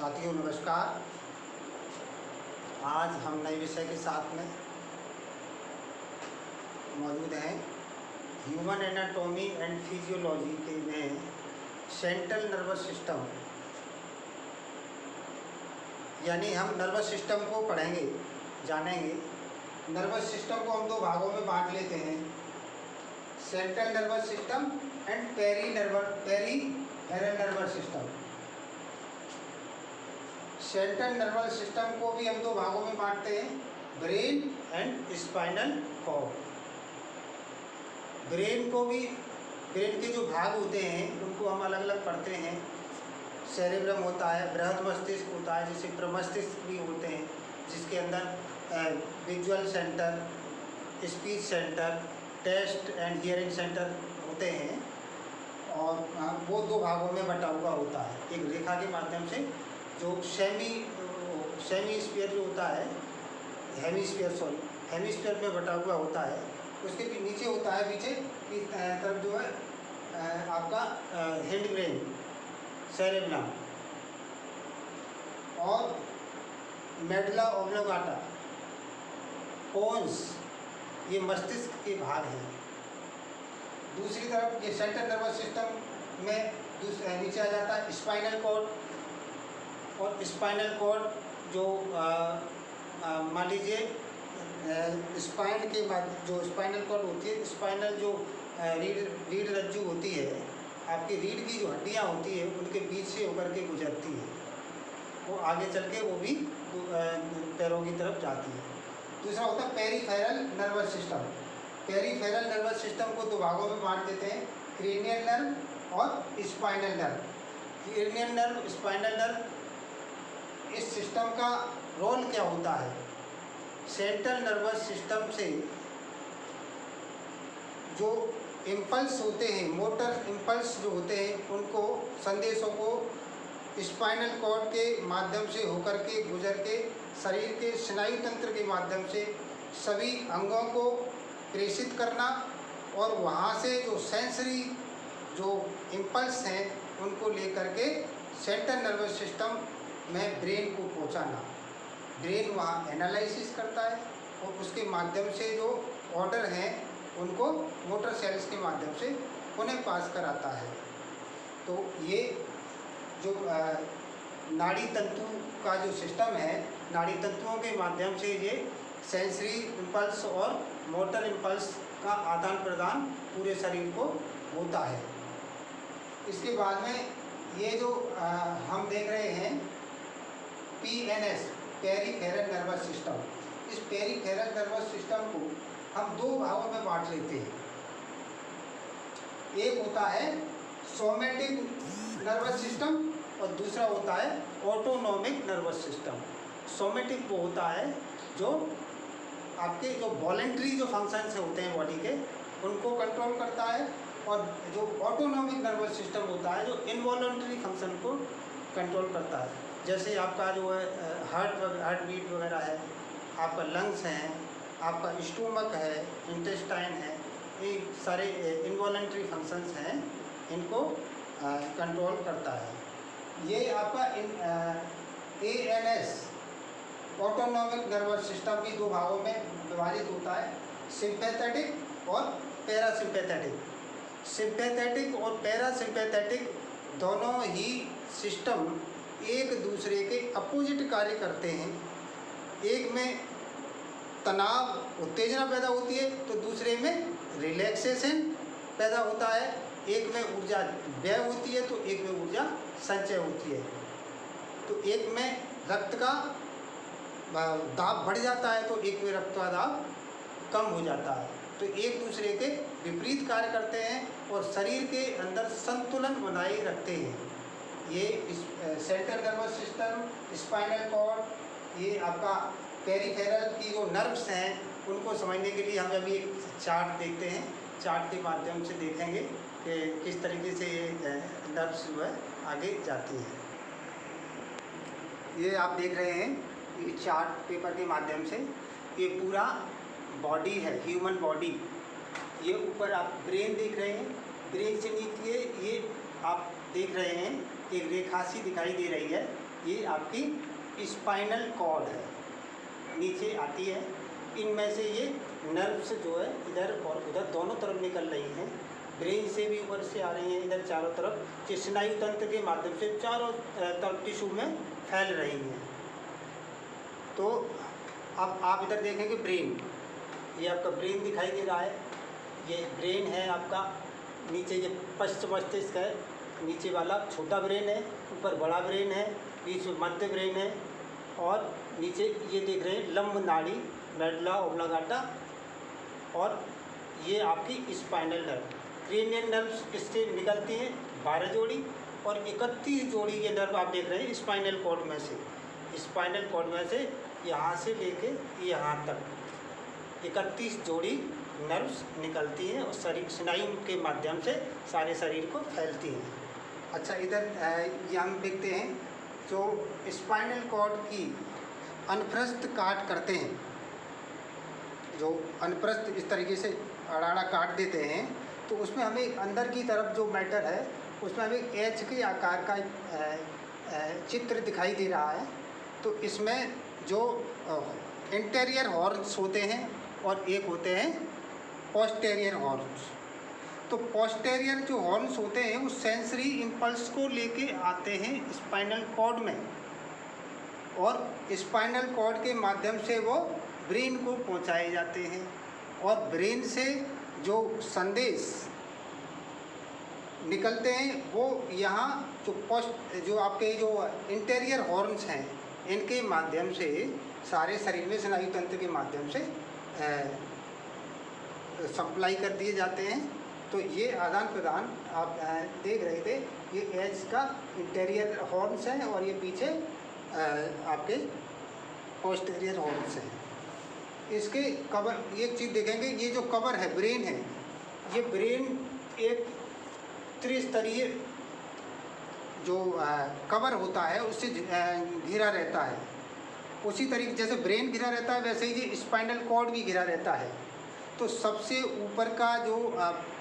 साथियों नमस्कार। आज हम नए विषय के साथ में मौजूद हैं। ह्यूमन एनाटॉमी एंड फिजियोलॉजी के में सेंट्रल नर्वस सिस्टम, यानी हम नर्वस सिस्टम को पढ़ेंगे, जानेंगे। नर्वस सिस्टम को हम दो भागों में बांट लेते हैं, central nervous system and peripheral nervous system. Central nervous system को भी हम दो भागों में बांटते हैं, brain and spinal cord. Brain के जो भाग होते हैं उनको हम अलग अलग पढ़ते हैं। सेरेब्रम होता है, बृहद मस्तिष्क होता है, जिसे प्रमस्तिष्क भी होते हैं, जिसके अंदर visual centre, speech centre, taste and hearing centre होते हैं। और वो दो भागों में बटा हुआ होता है। एक रेखा के माध्यम से जो सेमी स्फीयर जो होता है, हेमिस्फीयर में बटा हुआ होता है। उसके भी नीचे होता है, पीछे की तरफ जो है आपका हिंड ब्रेन, सेरेब्रम, और मेडुला ऑब्लोंगाटा, पोन्स, ये मस्तिष्क के भाग हैं। दूसरी तरफ ये सेंट्रल नर्वस सिस्टम में नीचे आ जाता है स्पाइनल कॉर्ड। और स्पाइनल कॉर्ड जो मान लीजिए स्पाइन के बाद जो स्पाइनल कॉर्ड होती है, स्पाइनल जो रीढ़ रज्जु होती है, आपकी रीढ़ की जो हड्डियां होती है उनके बीच से होकर के गुजरती है, वो आगे चल के वो भी पैरों की तरफ जाती है। दूसरा होता है peripheral nervous system. Peripheral nervous system को दो भागों में बांट देते हैं, क्रेनियल नर्व और spinal nerve. Cranial nerve, spinal nerve, इस सिस्टम का रोल क्या होता है? सेंट्रल नर्वस सिस्टम से जो इम्पल्स होते हैं, मोटर इम्पल्स जो होते हैं, उनको संदेशों को स्पाइनल कॉर्ड के माध्यम से होकर के गुजर के शरीर के स्नायु तंत्र के माध्यम से सभी अंगों को प्रेषित करना, और वहाँ से जो सेंसरी जो इम्पल्स हैं उनको लेकर के सेंट्रल नर्वस सिस्टम में ब्रेन को पहुँचाना। ब्रेन वहाँ एनालिसिस करता है और उसके माध्यम से जो ऑर्डर हैं उनको मोटर सेल्स के माध्यम से उन्हें पास कराता है। तो ये जो नाड़ी तंतु का जो सिस्टम है, नाड़ी तंतुओं के माध्यम से ये सेंसरी इम्पल्स और मोटर इम्पल्स का आदान प्रदान पूरे शरीर को होता है। इसके बाद में ये जो हम देख रहे हैं PNS, पेरीफेरल नर्वस सिस्टम। इस पेरीफेरल नर्वस सिस्टम को हम दो भागों में बांट लेते हैं। एक होता है सोमैटिक नर्वस सिस्टम और दूसरा होता है ऑटोनॉमिक नर्वस सिस्टम। सोमैटिक वो होता है जो आपके जो वॉलेंट्री जो फंक्शंस होते हैं बॉडी के, उनको कंट्रोल करता है, और जो ऑटोनॉमिक नर्वस सिस्टम होता है जो इनवॉलंटरी फंक्शन को कंट्रोल करता है। जैसे आपका जो है हार्ट बीट वगैरह है, आपका लंग्स हैं, आपका स्टोमक है, इंटेस्टाइन है, ये सारे इनवॉलंटरी फंक्शंस हैं, इनको कंट्रोल करता है। ये आपका ANS, ऑटोनॉमिक नर्वस सिस्टम भी दो भागों में विभाजित होता है, सिंपैथेटिक और पैरासिम्पैथेटिक। सिंपैथेटिक और पैरासिम्पैथेटिक दोनों ही सिस्टम एक दूसरे के अपोजिट कार्य करते हैं। एक में तनाव उत्तेजना पैदा होती है तो दूसरे में रिलैक्सेशन पैदा होता है। एक में ऊर्जा व्यय होती है तो एक में ऊर्जा संचय होती है। तो एक में रक्त का दाब बढ़ जाता है तो एक में रक्त का दाब कम हो जाता है। तो एक दूसरे के विपरीत कार्य करते हैं और शरीर के अंदर संतुलन बनाए रखते हैं। ये central nervous system, spinal cord, ये आपका पेरीफेरल की जो नर्व्स हैं उनको समझने के लिए हम अभी एक चार्ट देखते हैं। चार्ट के माध्यम से देखेंगे कि किस तरीके से ये नर्व्स जो है आगे जाती हैं। ये आप देख रहे हैं, ये चार्ट पेपर के माध्यम से ये पूरा बॉडी है, ह्यूमन बॉडी। ये ऊपर आप ब्रेन देख रहे हैं, ब्रेन से नीचे ये आप देख रहे हैं एक रेखा सी दिखाई दे रही है, ये आपकी स्पाइनल कॉर्ड है, नीचे आती है। इनमें से ये नर्व्स जो है इधर और उधर दोनों तरफ निकल रही हैं, ब्रेन से भी ऊपर से आ रही हैं, इधर चारों तरफ, जो स्नायु तंत्र के माध्यम से चारों तरफ टिश्यू में फैल रही हैं। तो अब आप इधर देखेंगे ब्रेन, ये आपका ब्रेन दिखाई दे रहा है, ये ब्रेन है आपका। नीचे ये पश्च मस्तिष्क है, नीचे वाला छोटा ब्रेन है, ऊपर बड़ा ब्रेन है, बीच में मध्य ब्रेन है, और नीचे ये देख रहे हैं लंब नाड़ी, मेडुला ओब्लांगेटा, और ये आपकी स्पाइनल नर्व। क्रेनियल नर्व्स इससे निकलती हैं 12 जोड़ी, और 31 जोड़ी ये नर्व आप देख रहे हैं स्पाइनल कॉर्ड में से। स्पाइनल कॉर्ड में से यहाँ से लेके यहाँ तक 31 जोड़ी नर्व्स निकलती हैं और शरीर स्नायु के माध्यम से सारे शरीर को फैलती हैं। अच्छा, इधर ये हम देखते हैं जो स्पाइनल कॉर्ड की अनप्रस्थ काट करते हैं, जो अनप्रस्थ इस तरीके से अड़ाड़ा काट देते हैं, तो उसमें हमें अंदर की तरफ जो मैटर है उसमें हमें एच के आकार का चित्र दिखाई दे रहा है। तो इसमें जो इंटीरियर हॉर्न्स होते हैं और एक होते हैं पोस्टेरियर हॉर्न्स। तो पोस्टेरियर जो हॉर्न्स होते हैं वो सेंसरी इम्पल्स को लेके आते हैं स्पाइनल कॉर्ड में, और स्पाइनल कॉर्ड के माध्यम से वो ब्रेन को पहुंचाए जाते हैं, और ब्रेन से जो संदेश निकलते हैं वो यहाँ जो आपके जो इंटीरियर हॉर्न्स हैं इनके माध्यम से सारे शरीर में स्नायु तंत्र के माध्यम से सप्लाई कर दिए जाते हैं। तो ये आदान प्रदान आप देख रहे थे, ये एच का इंटीरियर हॉर्न्स हैं और ये पीछे आपके पोस्टीरियर हॉर्न्स हैं। इसके कवर एक चीज़ देखेंगे, ये जो कवर है ब्रेन है, ये ब्रेन एक त्रिस्तरीय जो कवर होता है उससे घिरा रहता है। उसी तरीके जैसे ब्रेन घिरा रहता है वैसे ही ये स्पाइनल कॉर्ड भी घिरा रहता है। तो सबसे ऊपर का जो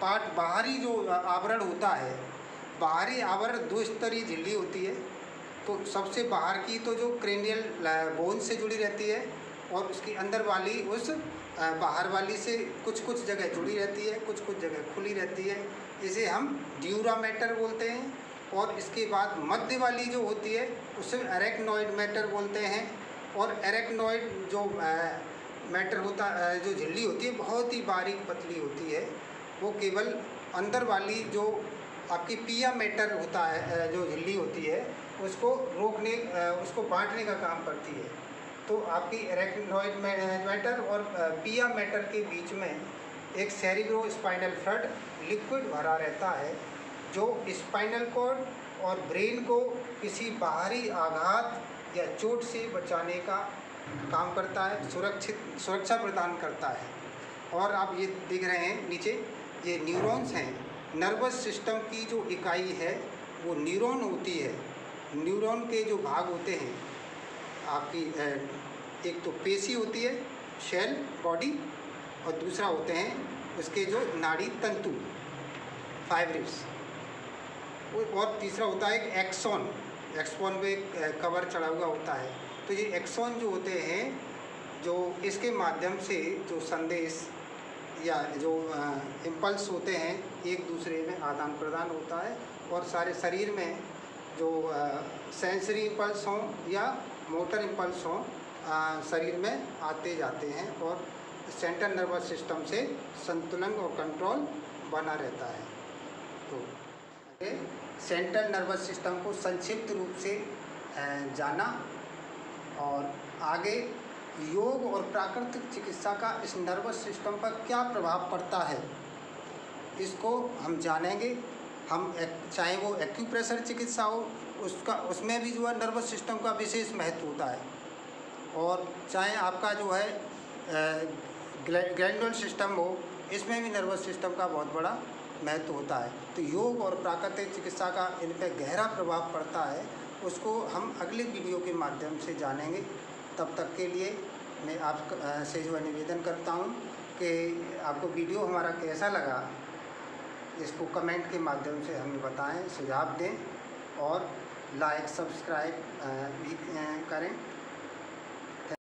पार्ट बाहरी जो आवरण होता है, बाहरी आवरण 2 स्तरीय झिल्ली होती है। तो सबसे बाहर की तो जो क्रेनियल बोन से जुड़ी रहती है, और उसकी अंदर वाली उस बाहर वाली से कुछ कुछ जगह जुड़ी रहती है, कुछ कुछ जगह खुली रहती है। इसे हम ड्यूरा मैटर बोलते हैं। और इसके बाद मध्य वाली जो होती है उसे एरेक्नॉइड मैटर बोलते हैं। और एरेक्नॉइड जो मैटर होता जो झिल्ली होती है बहुत ही बारीक पतली होती है, वो केवल अंदर वाली जो आपकी पिया मैटर होता है जो झिल्ली होती है उसको रोकने उसको बांटने का काम करती है। तो आपकी एरेक्नॉइड मैटर और पिया मैटर के बीच में एक सेरिब्रो स्पाइनल फ्लूइड लिक्विड भरा रहता है, जो स्पाइनल कॉर्ड और ब्रेन को किसी बाहरी आघात या चोट से बचाने का काम करता है, सुरक्षा प्रदान करता है। और आप ये देख रहे हैं नीचे, ये न्यूरॉन्स हैं। नर्वस सिस्टम की जो इकाई है वो न्यूरॉन होती है। न्यूरॉन के जो भाग होते हैं आपकी एक तो पेशी होती है, शेल बॉडी, और दूसरा होते हैं उसके जो नाड़ी तंतु, फाइब्रिल्स, और तीसरा होता है एक एक्सॉन। एक्सॉन पे कवर चढ़ा हुआ होता है। तो ये एक्सॉन जो होते हैं, जो इसके माध्यम से जो संदेश या जो इम्पल्स होते हैं एक दूसरे में आदान प्रदान होता है, और सारे शरीर में जो सेंसरी इम्पल्स हों या मोटर इम्पल्स हों शरीर में आते जाते हैं, और सेंट्रल नर्वस सिस्टम से संतुलन और कंट्रोल बना रहता है। तो सेंट्रल नर्वस सिस्टम को संक्षिप्त रूप से जाना, और आगे योग और प्राकृतिक चिकित्सा का इस नर्वस सिस्टम पर क्या प्रभाव पड़ता है इसको हम जानेंगे। हम चाहे वो एक्यूप्रेशर चिकित्सा हो, उसमें भी जो है नर्वस सिस्टम का विशेष महत्व होता है, और चाहे आपका जो है ग्लैंडुलर सिस्टम हो, इसमें भी नर्वस सिस्टम का बहुत बड़ा महत्व होता है। तो योग और प्राकृतिक चिकित्सा का इन पर गहरा प्रभाव पड़ता है, उसको हम अगले वीडियो के माध्यम से जानेंगे। तब तक के लिए मैं आप से जो है निवेदन करता हूँ कि आपको वीडियो हमारा कैसा लगा, इसको कमेंट के माध्यम से हमें बताएं, सुझाव दें, और लाइक सब्सक्राइब भी करें।